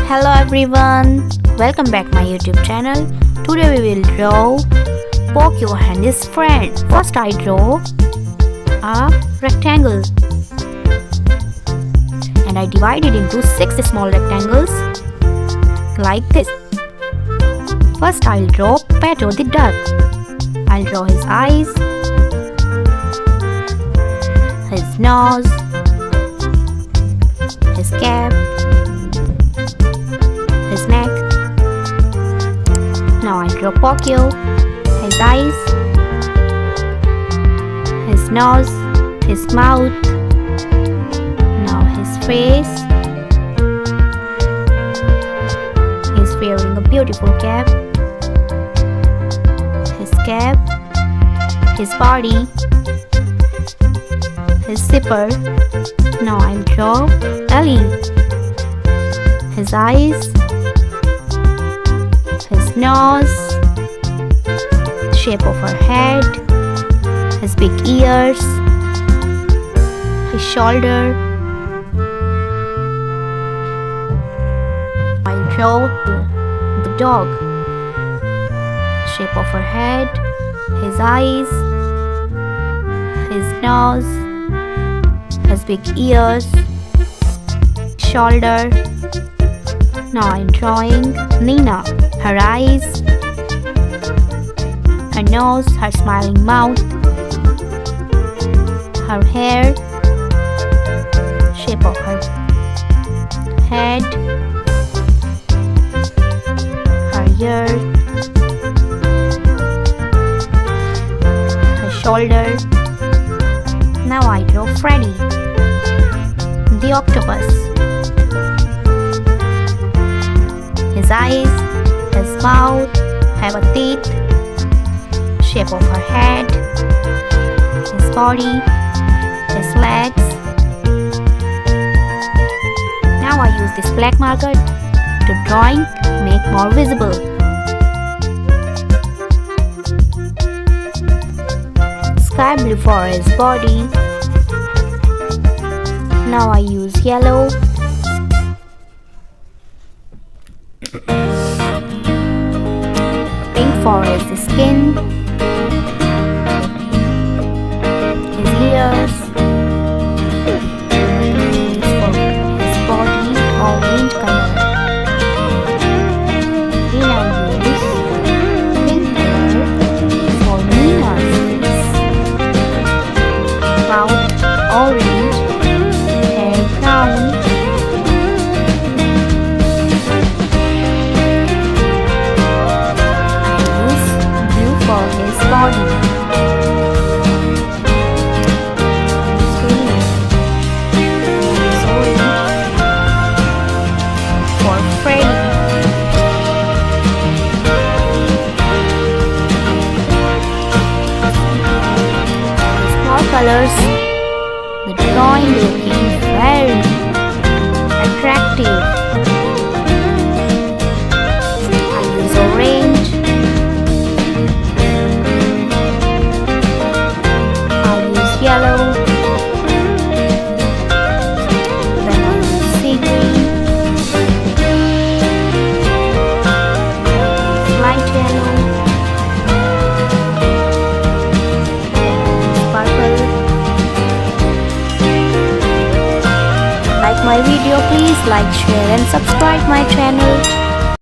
Hello everyone, welcome back my YouTube channel. Today we will draw Pocoyo and his friend. First I draw a rectangle and I divide it into 6 small rectangles like this. First I'll draw Vedio the duck. I'll draw his eyes, his nose, his cap, his neck. Now I draw Pocoyo, his eyes, his nose, his mouth, now his face. He's wearing a beautiful cap, his body, his zipper. Now I'll draw Ellie, his eyes, his nose, shape of her head, his big ears, his shoulder. I'll draw the dog, shape of her head, his eyes, his nose, his big ears, shoulder. Now I'm drawing Nina, her eyes, her nose, her smiling mouth, her hair, shape of her head, her ear, her shoulder. Now I draw Freddy, the octopus. His eyes, his mouth have a teeth, shape of her head, his body, his legs. Now I use this black marker to drawing make more visible. Sky blue for his body. Now I use yellow. Pink for his skin, his ears, for his body, orange color. Then I use pink color for Nina's face, mouth orange, hair brown. Body. Green. Sorry. For Freddy. Small colors. The drawing looking very attractive. I use orange. Yellow, then I use sea green, light yellow, purple. Like my video, please like, share and subscribe my channel.